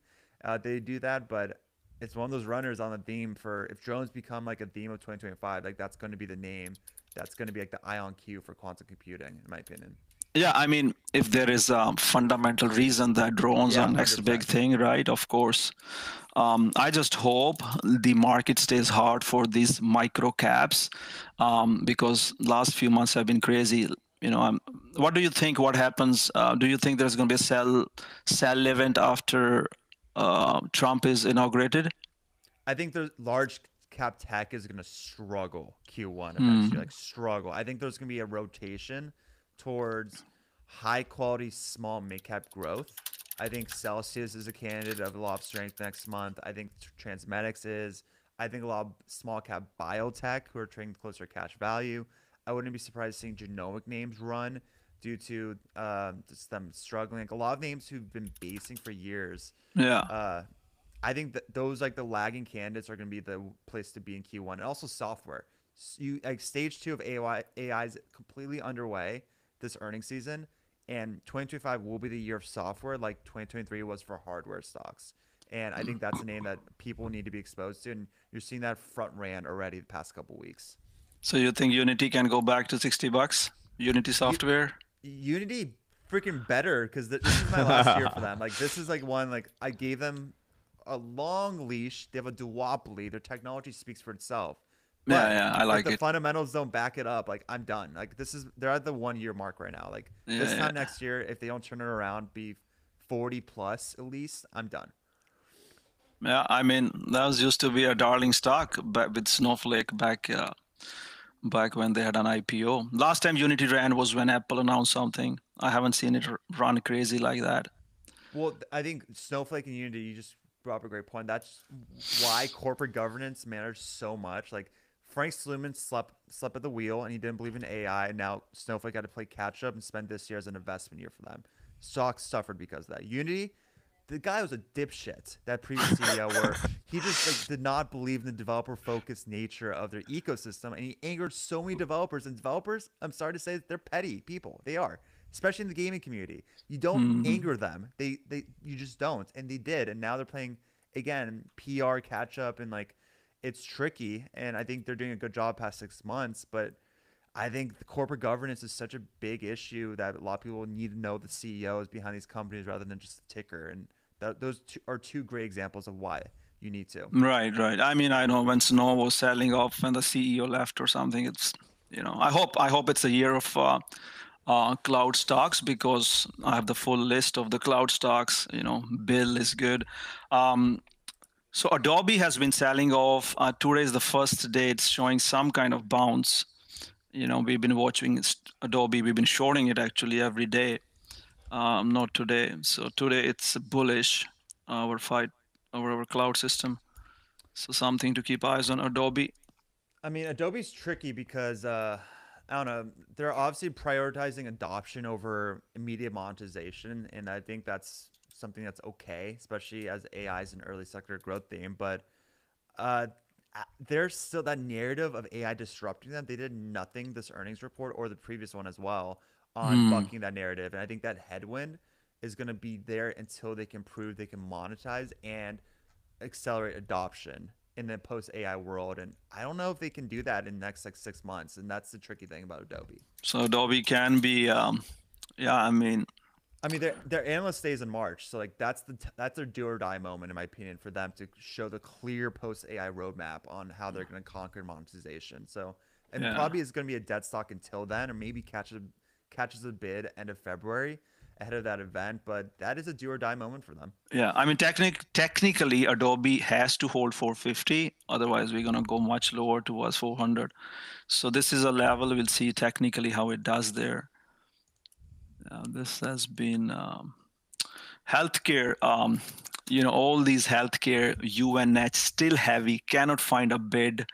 they do that, but it's one of those runners on the theme for if drones become a theme of 2025, that's going to be the name. That's going to be the IONQ for quantum computing, in my opinion. Yeah, I mean, if there is a fundamental reason that drones are next 100%. Big thing, right? Of course. I just hope the market stays hard for these micro caps because last few months have been crazy. What do you think? What happens? Do you think there's going to be a sell event after Trump is inaugurated? I think the large cap tech is going to struggle Q1 eventually, like struggle. I think there's going to be a rotation towards high quality small mid cap growth. I think Celsius is a candidate of a lot of strength next month. I think Transmedics is. I think a lot of small cap biotech who are trading closer to cash value. I wouldn't be surprised seeing genomic names run due to just them struggling. Like a lot of names who've been basing for years. Yeah. I think that those like the lagging candidates are going to be the place to be in Q1, and also software. You like stage 2 of AI is completely underway this earnings season, and 2025 will be the year of software, like 2023 was for hardware stocks. And I think that's a name that people need to be exposed to, and you're seeing that front ran already the past couple weeks. So you think Unity can go back to $60? Unity software? Unity freaking better, because this is my last year for them. Like this is like one like I gave them a long leash. They have a duopoly. Their technology speaks for itself. But Yeah, I like if the it. fundamentals don't back it up, like I'm done. Like they're at the 1 year mark right now. Like this time next year, if they don't turn it around, be 40 plus at least, I'm done. Yeah, I mean, that was used to be a darling stock with Snowflake back when they had an IPO. Last time Unity ran was when Apple announced something. I haven't seen it run crazy like that. Well, I think Snowflake and Unity, you just brought up a great point. That's why corporate governance matters so much. Like Frank Sluman slept at the wheel and he didn't believe in AI. And now Snowflake had to play catch up and spend this year as an investment year for them. Stocks suffered because of that. Unity, the guy was a dipshit, that previous CEO, where he just like did not believe in the developer-focused nature of their ecosystem, and he angered so many developers. And developers, I'm sorry to say, they're petty people. They are, especially in the gaming community. You don't anger them. You just don't, and they did. And now they're playing again PR catch up, and like it's tricky. And I think they're doing a good job past 6 months, but I think the corporate governance is such a big issue that a lot of people need to know the CEOs behind these companies rather than just the ticker. And those are two great examples of why you need to. Right. I mean, I know when Snow was selling off when the CEO left or something, it's, I hope it's a year of cloud stocks, because I have the full list of the cloud stocks. Bill is good. So Adobe has been selling off. Today is the first day it's showing some kind of bounce. We've been watching Adobe. We've been shorting it actually every day. Not today. So today it's bullish, our cloud system. So something to keep eyes on Adobe. I mean, Adobe's tricky because I don't know. They're obviously prioritizing adoption over immediate monetization, and I think that's something that's okay, especially as AI is an early sector growth theme. But there's still that narrative of AI disrupting them. They did nothing this earnings report or the previous one as well on bucking that narrative. And I think that headwind is going to be there until they can prove they can monetize and accelerate adoption in the post AI world. And I don't know if they can do that in the next like 6 months. And that's the tricky thing about Adobe. So Adobe can be, I mean, their analyst days in March, so like that's their do or die moment, in my opinion, for them to show the clear post AI roadmap on how they're going to conquer monetization. So, and probably is going to be a dead stock until then, or maybe catches a bid end of February ahead of that event. But that is a do or die moment for them. Yeah, I mean, technically, Adobe has to hold 450. Otherwise, we're going to go much lower towards 400. So this is a level. We'll see technically how it does there. This has been healthcare. All these healthcare, UNH still heavy, cannot find a bid.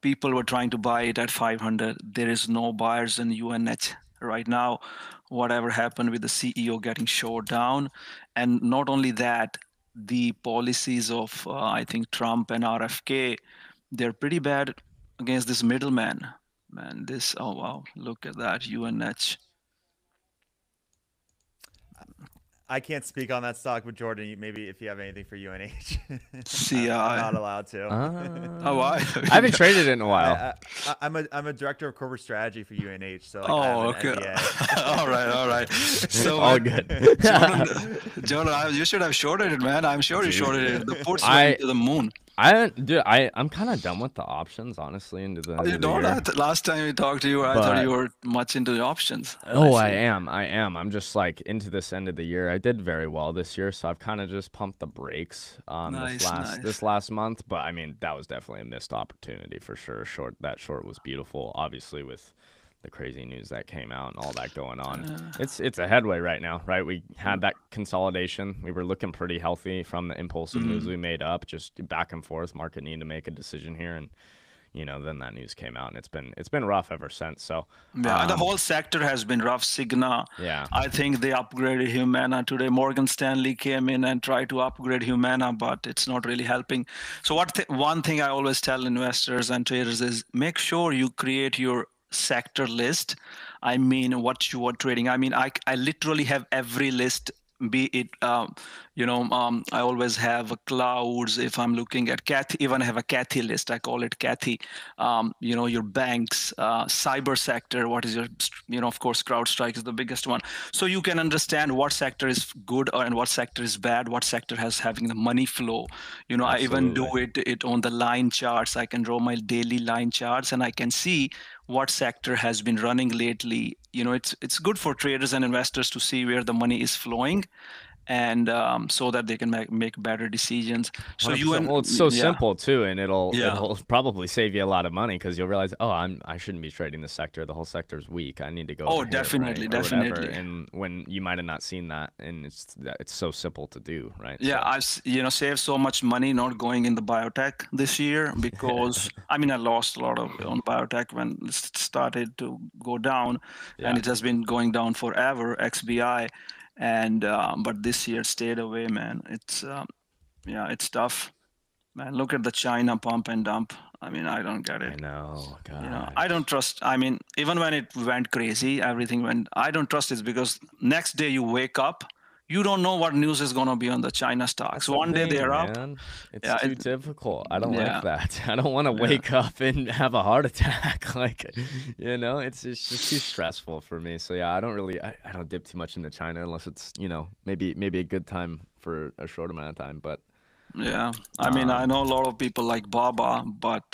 People were trying to buy it at 500. There is no buyers in UNH right now. Whatever happened with the CEO getting shut down. And not only that, the policies of, I think, Trump and RFK, they're pretty bad against this middleman. Man, oh, wow, look at that, UNH. I can't speak on that stock, but Jordan, maybe if you have anything for UNH. CI. I'm not allowed to. Oh, why? I haven't traded it in a while. I'm a director of corporate strategy for UNH, so like, okay. all right. So all good. Jordan, you should have shorted it, man. I'm sure you shorted it. The port's went to the moon. I'm kind of done with the options, honestly, into the Oh, end you of the don't? year. Last time we talked to you, I thought you But were much into the options. I oh, I see. am. I am. I'm just like into this end of the year. I did very well this year, so I've kind of just pumped the brakes Nice, this nice. last month. But I mean, that was definitely a missed opportunity for sure. That short was beautiful, obviously with the crazy news that came out and all that going on. It's a headway right now, right? We had that consolidation. We were looking pretty healthy from the impulsive moves Mm. we made up, just back and forth. Market needed to make a decision here, and then that news came out, and it's been rough ever since. So, Yeah, and the whole sector has been rough. Cigna, yeah. I think they upgraded Humana today. Morgan Stanley came in and tried to upgrade Humana, but it's not really helping. So one thing I always tell investors and traders is make sure you create your sector list. I mean, what you are trading. I mean, I literally have every list, be it I always have clouds. If I'm looking at Kathy, even I have a Kathy list, I call it Kathy. Your banks, cyber sector, what is your, of course CrowdStrike is the biggest one. So you can understand what sector is good and what sector is bad, what sector has having the money flow. I even do Absolutely. it on the line charts. I can draw my daily line charts and I can see what sector has been running lately. It's good for traders and investors to see where the money is flowing, and so that they can make better decisions. So you 100%. and Well, it's so yeah, simple too, and it'll yeah, it'll probably save you a lot of money because you'll realize, oh, I shouldn't be trading this sector. The whole sector's weak. I need to go oh, over here, right, definitely, or whatever. definitely. And when you might have not seen that, and it's so simple to do, right? Yeah, So, I've saved so much money not going in the biotech this year because I mean I lost a lot of on biotech when it started to go down, and yeah, it has been going down forever, XBI, and but this year stayed away, man. It's tough, man. Look at the China pump and dump. I mean, I don't get I it. know. I don't Gosh. trust. I mean, even when it went crazy, everything went. I don't trust it because next day you wake up, you don't know what news is gonna be on the China stocks. That's the One day thing, they're up. man. It's Yeah, too difficult. I don't like yeah, that. I don't want to yeah, wake up and have a heart attack. Like, it's just too stressful for me. So yeah, I don't dip too much into China unless it's, maybe a good time for a short amount of time. But yeah. I mean, I um know a lot of people like Baba, but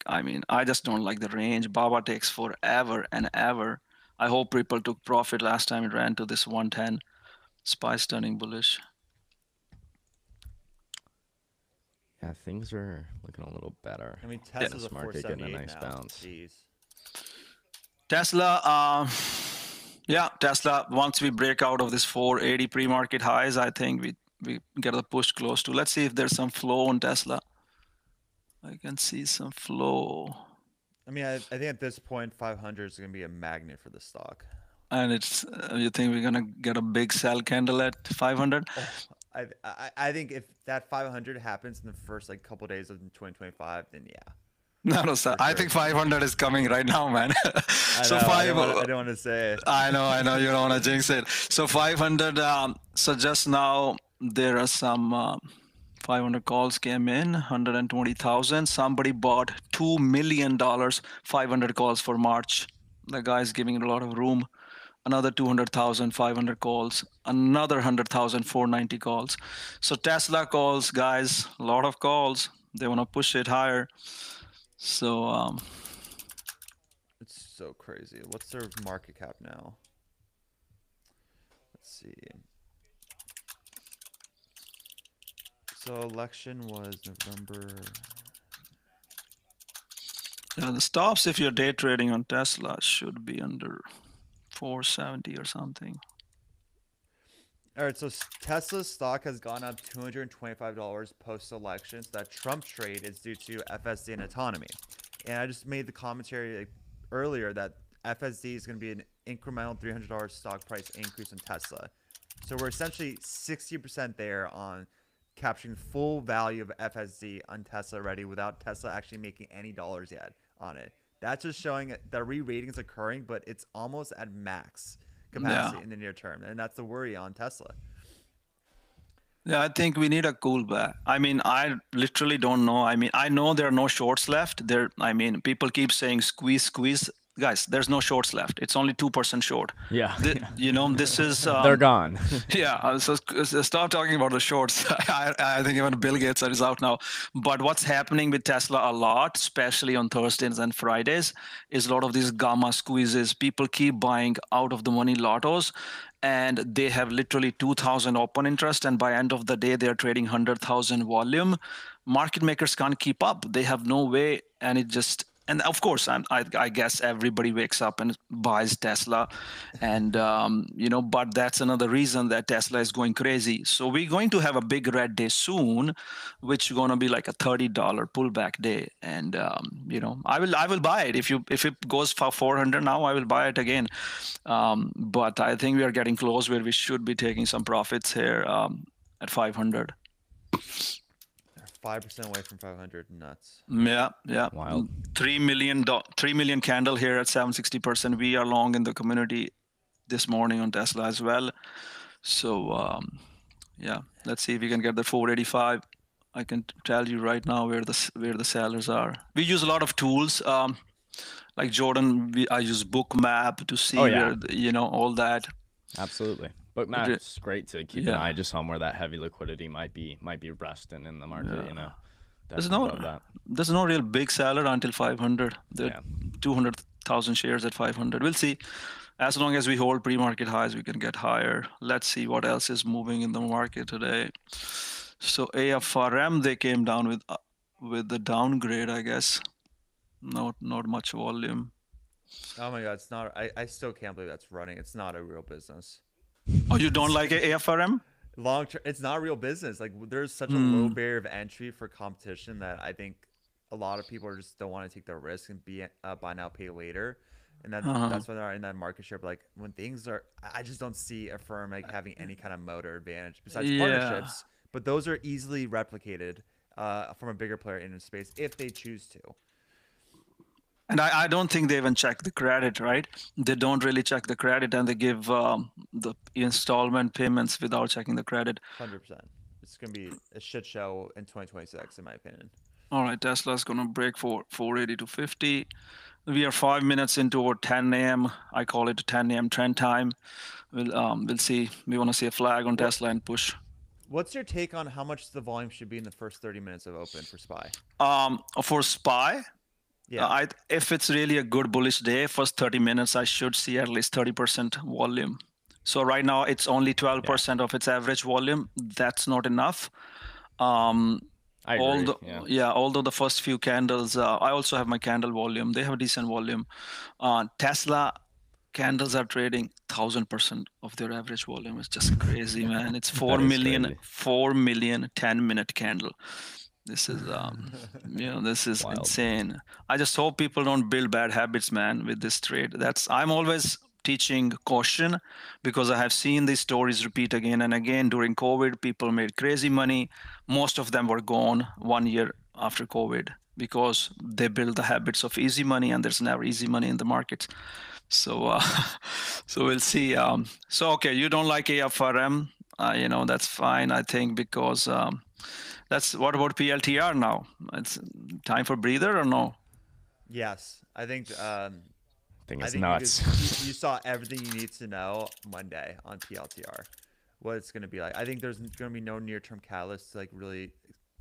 I mean, I just don't like the range. Baba takes forever and ever. I hope Ripple took profit last time it ran to this 110. SPY's turning bullish. yeah, things are looking a little better. I mean, Yeah. Tesla's a This market getting a 478 nice now. bounce. Jeez. Tesla, yeah, Tesla, once we break out of this 480 pre-market highs, I think we get a push close to. Let's see if there's some flow on Tesla. I can see some flow. I mean, I think at this point, 500 is going to be a magnet for the stock. And it's, you think we're going to get a big sell candle at 500? Oh, I think if that 500 happens in the first couple days of 2025, then yeah. No, sir. I think 500 is coming right now, man. So I don't want to say it. I know. You don't want to jinx it. So 500. So just now there are some 500 calls came in, 120,000. Somebody bought $2 million, 500 calls for March. The guy's giving it a lot of room. Another 200,000, 500 calls. Another 100,000, 490 calls. So Tesla calls, guys, a lot of calls. They want to push it higher. So It's so crazy. What's their market cap now? Let's see. So election was November. yeah, the stops if you're day trading on Tesla should be under 470 or something. All right, so Tesla's stock has gone up $225 post-election. So that Trump trade is due to FSD and autonomy. And I just made the commentary earlier that FSD is going to be an incremental $300 stock price increase in Tesla. So we're essentially 60% there on capturing full value of FSD on Tesla already without Tesla actually making any dollars yet on it. That's just showing that re-rating is occurring, but it's almost at max capacity in the near term, and that's the worry on Tesla. Yeah, I think we need a cool back. I mean, I literally don't know. I mean, I know there are no shorts left. I mean, people keep saying squeeze, squeeze. guys, there's no shorts left. It's only 2% short. Yeah. This is They're gone. yeah. So stop talking about the shorts. I think even Bill Gates is out now. But what's happening with Tesla a lot, especially on Thursdays and Fridays, is a lot of these gamma squeezes. People keep buying out of the money lottos, and they have literally 2,000 open interest, and by end of the day, they're trading 100,000 volume. Market makers can't keep up. They have no way, and it just. And of course, I guess everybody wakes up and buys Tesla, and but that's another reason that Tesla is going crazy. So we're going to have a big red day soon, which is going to be like a $30 pullback day, and I will buy it if it goes for 400 now. I will buy it again, but I think we are getting close where we should be taking some profits here at 500. 5% away from 500. Nuts. Yeah. Wild. 3 million candle here at 760%. We are long in the community this morning on Tesla as well. So yeah, let's see if we can get the 485. I can tell you right now where the sellers are. We use a lot of tools. Like Jordan, I use Bookmap to see where all that. Absolutely. Bookmap's great to keep an eye just on where that heavy liquidity might be resting in the market. There's no real big seller until 500. There are 200,000 shares at 500. We'll see. As long as we hold pre-market highs, we can get higher. Let's see what else is moving in the market today. So AFRM, they came down with the downgrade, I guess. Not much volume. Oh my God, it's not. I still can't believe that's running. It's not a real business. Oh, you don't like AFRM? Long term, it's not real business. Like there's such a low barrier of entry for competition that I think a lot of people just don't want to take the risk and be buy now pay later, and that's why they're in that market share. But like when things are, I just don't see a firm like having any kind of motor advantage besides partnerships. But those are easily replicated from a bigger player in the space if they choose to. And I don't think they even check the credit, right? They don't really check the credit, and they give the installment payments without checking the credit. 100%. It's going to be a shit show in 2026, in my opinion. All right, Tesla's going to break for 480 to 50. We are 5 minutes into our 10 a.m. I call it 10 a.m. trend time. We'll see. We want to see a flag on Tesla and push. What's your take on how much the volume should be in the first 30 minutes of open for SPY? For SPY? Yeah. If it's really a good bullish day, first 30 minutes, I should see at least 30% volume. So right now, it's only 12% of its average volume. That's not enough. I agree. Although the first few candles, I also have my candle volume. They have a decent volume. Tesla candles are trading 1,000% of their average volume. It's just crazy, man. It's 4 million 10-minute candle. This is this is wild. Insane. I just hope people don't build bad habits, man, with this trade. I'm always teaching caution because I have seen these stories repeat again and again. During COVID, people made crazy money. Most of them were gone 1 year after COVID because they build the habits of easy money, and there's never easy money in the markets. So so we'll see. So okay, you don't like AFRM, that's fine, I think, because what about PLTR now? It's time for breather or no? Yes, I think it's nuts. You saw everything you need to know Monday on PLTR. What it's going to be like. I think there's going to be no near-term catalyst to like really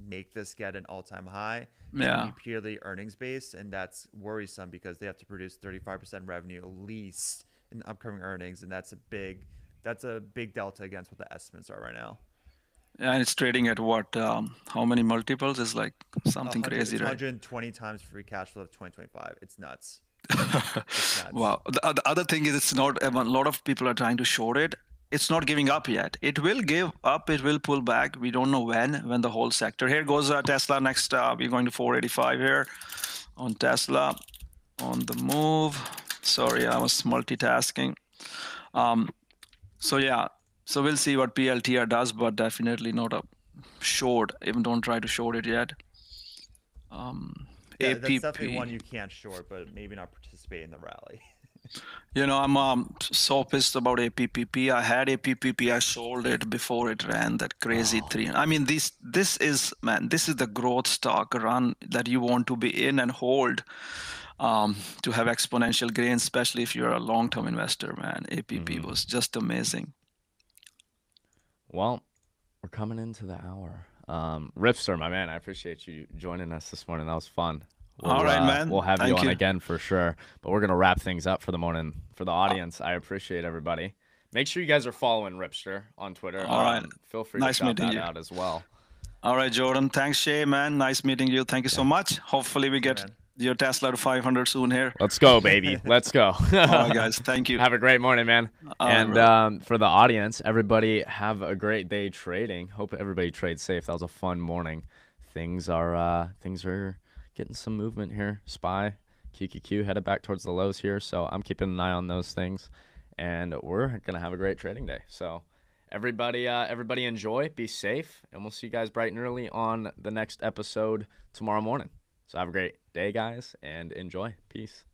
make this get an all-time high. Yeah. Be purely earnings based, and that's worrisome because they have to produce 35% revenue at least in upcoming earnings, and that's a big delta against what the estimates are right now. Yeah, and it's trading at what? How many multiples? Is like something crazy, right? 120 times free cash flow of 2025. It's nuts. It's nuts. Wow. The other thing is, it's not. A lot of people are trying to short it. It's not giving up yet. It will give up. It will pull back. We don't know when the whole sector. Here goes Tesla next. We're going to 485 here on Tesla on the move. Sorry, I was multitasking. So yeah. So we'll see what PLTR does, but definitely not a short. Even don't try to short it yet. That's definitely one you can't short, but maybe not participate in the rally. I'm so pissed about APPP. I had APPP. I sold it before it ran that crazy three. I mean, this is the growth stock run that you want to be in and hold to have exponential gain, especially if you're a long-term investor, man. APP was just amazing. Well, we're coming into the hour. Ripster, my man, I appreciate you joining us this morning. That was fun. All right, man. We'll have you Thank on you. again for sure. But we're gonna wrap things up for the morning. For the audience, I appreciate everybody. Make sure you guys are following Ripster on Twitter. All right. Feel free Nice to shout meeting that you. out as well. All right, Jordan. Thanks, Shay, man. Nice meeting you. Thank you so much. Hopefully we get man. your Tesla to 500 soon here. Let's go, baby. Let's go. All right, guys. Thank you. Have a great morning, man. All right, And brother. for the audience, everybody have a great day trading. Hope everybody trades safe. That was a fun morning. Things are getting some movement here. SPY, QQQ headed back towards the lows here, so I'm keeping an eye on those things. And we're gonna have a great trading day. So everybody enjoy, be safe, and we'll see you guys bright and early on the next episode tomorrow morning. So have a great day, guys, and enjoy. Peace.